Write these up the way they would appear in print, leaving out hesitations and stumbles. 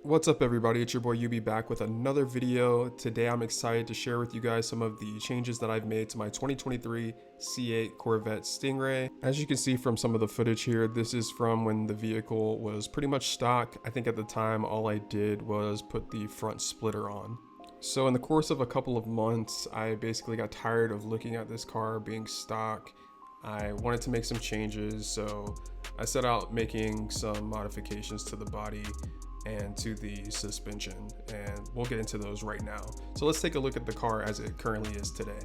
What's up everybody, it's your boy UB back with another video. Today I'm excited to share with you guys some of the changes that I've made to my 2023 C8 Corvette Stingray. As you can see from some of the footage here, this is from when the vehicle was pretty much stock. I think at the time all I did was put the front splitter on. So in the course of a couple of months, I basically got tired of looking at this car being stock. I wanted to make some changes, so I set out making some modifications to the body and to the suspension, and we'll get into those right now. So let's take a look at the car as it currently is today.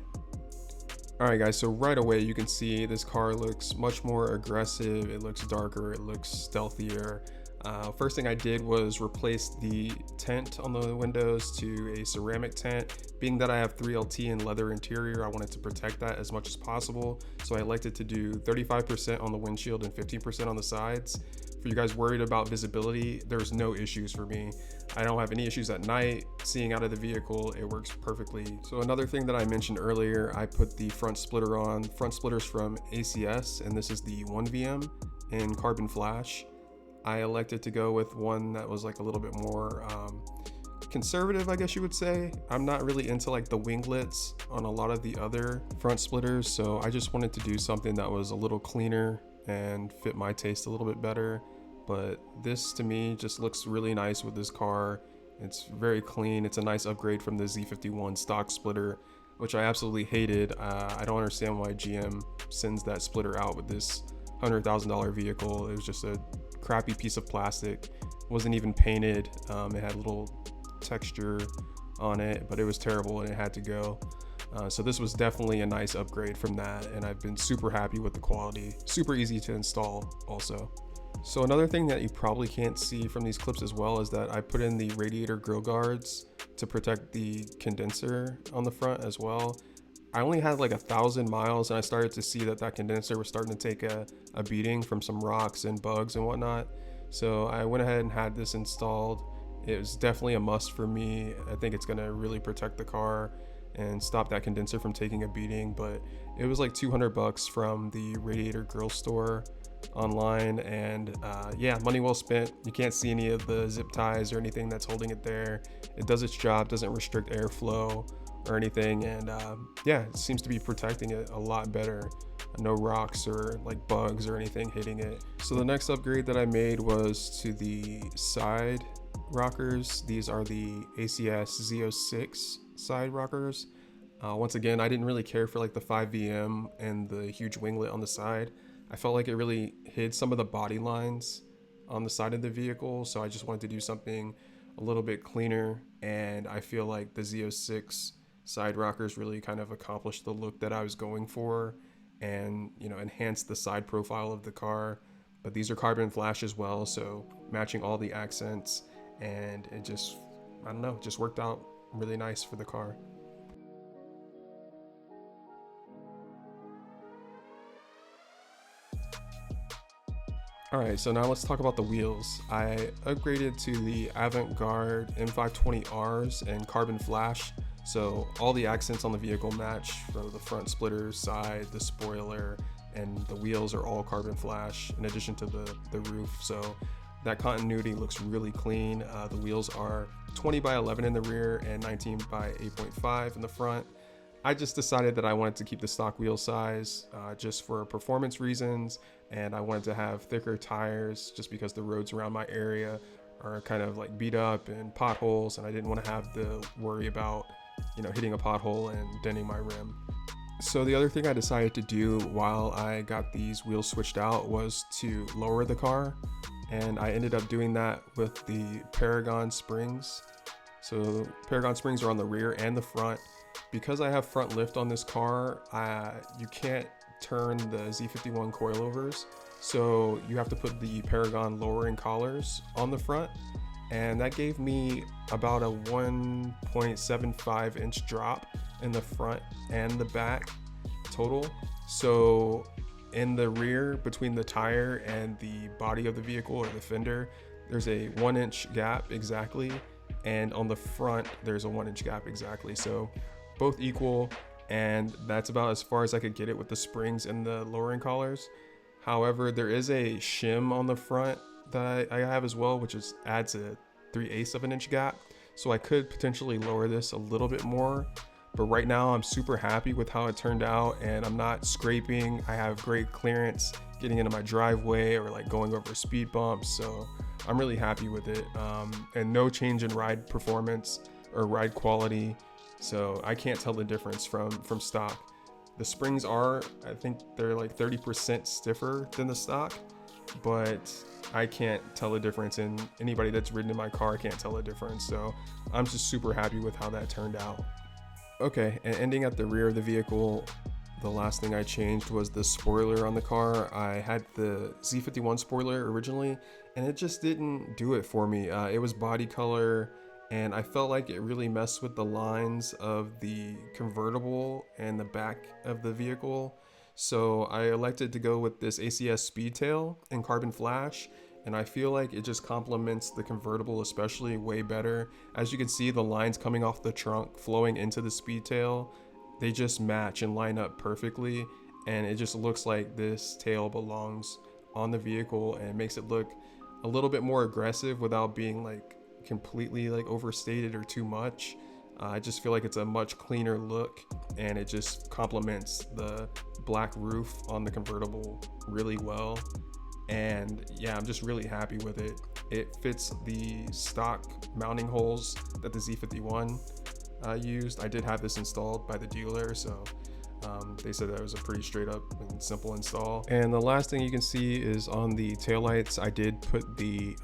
Alright guys, so right away you can see this car looks much more aggressive, it looks darker, it looks stealthier. First thing I did was replace the tint on the windows to a ceramic tint. Being that I have 3LT and leather interior, I wanted to protect that as much as possible, so I elected to do 35% on the windshield and 15% on the sides. For you guys worried about visibility, there's no issues for me. I don't have any issues at night seeing out of the vehicle. It works perfectly. So another thing that I mentioned earlier, I put the front splitter on. Front splitters from ACS, and this is the 1VM in carbon flash. I elected to go with one that was like a little bit more conservative, I guess you would say. I'm not really into like the winglets on a lot of the other front splitters, so I just wanted to do something that was a little cleaner and fit my taste a little bit better. But this to me just looks really nice with this car. It's very clean. It's a nice upgrade from the Z51 stock splitter, which I absolutely hated. I don't understand why GM sends that splitter out with this $100,000 vehicle. It was just a crappy piece of plastic. It wasn't even painted. It had a little texture on it, but it was terrible and it had to go. So this was definitely a nice upgrade from that, and I've been super happy with the quality. Super easy to install also. So another thing that you probably can't see from these clips as well is that I put in the radiator grill guards to protect the condenser on the front as well. I only had like 1,000 miles and I started to see that that condenser was starting to take a beating from some rocks and bugs and whatnot. So I went ahead and had this installed. It was definitely a must for me. I think it's gonna really protect the car and stop that condenser from taking a beating. But it was like 200 bucks from the Radiator Grill store online, and yeah, money well spent. You can't see any of the zip ties or anything that's holding it there. It does its job, doesn't restrict airflow or anything, and yeah, it seems to be protecting it a lot better. No rocks or like bugs or anything hitting it. So the next upgrade that I made was to the side rockers. These are the ACS Z06 side rockers. Once again, I didn't really care for like the 5VM and the huge winglet on the side. I felt like it really hid some of the body lines on the side of the vehicle, so I just wanted to do something a little bit cleaner, and I feel like the Z06 side rockers really kind of accomplished the look that I was going for, and you know, enhanced the side profile of the car. But these are carbon flash as well, so matching all the accents, and it just, I don't know, just worked out really nice for the car. Alright, so now let's talk about the wheels. I upgraded to the Avant-Garde M520Rs and carbon flash, so all the accents on the vehicle match, from the front splitter, side, the spoiler, and the wheels are all carbon flash in addition to the roof, so that continuity looks really clean. The wheels are 20 by 11 in the rear and 19 by 8.5 in the front. I just decided that I wanted to keep the stock wheel size just for performance reasons, and I wanted to have thicker tires just because the roads around my area are kind of like beat up and potholes, and I didn't want to have the worry about, you know, hitting a pothole and denting my rim. So the other thing I decided to do while I got these wheels switched out was to lower the car, and I ended up doing that with the Paragon springs. So Paragon springs are on the rear and the front. Because I have front lift on this car, you can't turn the Z51 coilovers, so you have to put the Paragon lowering collars on the front, and that gave me about a 1.75 inch drop in the front and the back total. So in the rear, between the tire and the body of the vehicle or the fender, there's a 1 inch gap exactly, and on the front there's a 1 inch gap exactly, so both equal, and that's about as far as I could get it with the springs and the lowering collars. However, there is a shim on the front that I have as well, which adds a 3/8 of an inch gap. So I could potentially lower this a little bit more, but right now I'm super happy with how it turned out, and I'm not scraping. I have great clearance getting into my driveway or like going over speed bumps. So I'm really happy with it, and no change in ride performance or ride quality. So I can't tell the difference from stock. The springs are, I think they're like 30% stiffer than the stock, but I can't tell the difference, and anybody that's ridden in my car can't tell the difference. So I'm just super happy with how that turned out. Okay, and ending at the rear of the vehicle, the last thing I changed was the spoiler on the car. I had the Z51 spoiler originally, and it just didn't do it for me. It was body color, and I felt like it really messed with the lines of the convertible and the back of the vehicle. So I elected to go with this ACS Speedtail in Carbon Flash, and I feel like it just complements the convertible especially way better. As you can see, the lines coming off the trunk flowing into the Speedtail, they just match and line up perfectly, and it just looks like this tail belongs on the vehicle, and it makes it look a little bit more aggressive without being like completely like overstated or too much. I just feel like it's a much cleaner look, and it just complements the black roof on the convertible really well. And yeah, I'm just really happy with it. It fits the stock mounting holes that the Z51 used. I did have this installed by the dealer, so they said that was a pretty straight up and simple install. And the last thing you can see is on the taillights, I did put the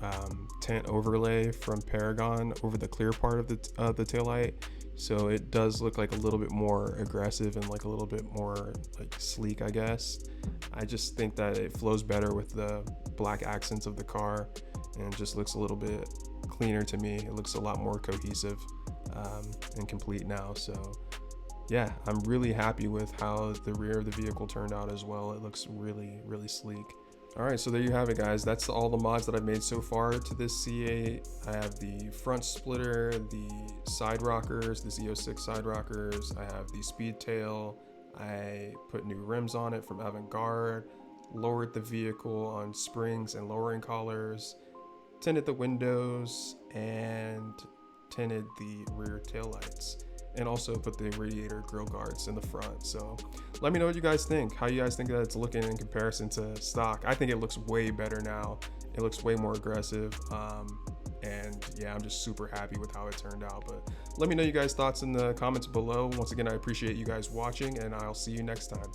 tint overlay from Paragon over the clear part of the taillight. So it does look like a little bit more aggressive and like a little bit more like sleek, I guess. I just think that it flows better with the black accents of the car, and just looks a little bit cleaner to me. It looks a lot more cohesive and complete now. So yeah, I'm really happy with how the rear of the vehicle turned out as well. It looks really, really sleek. All right, so there you have it, guys. That's all the mods that I've made so far to this C8. I have the front splitter, the side rockers, the Z06 side rockers. I have the Speedtail. I put new rims on it from Avant-Garde, lowered the vehicle on springs and lowering collars, tinted the windows, and tinted the rear taillights, and also put the radiator grill guards in the front. So let me know what you guys think, how you guys think that it's looking in comparison to stock. I think it looks way better now. It looks way more aggressive, and yeah, I'm just super happy with how it turned out. But let me know you guys' thoughts in the comments below. Once again, I appreciate you guys watching, and I'll see you next time.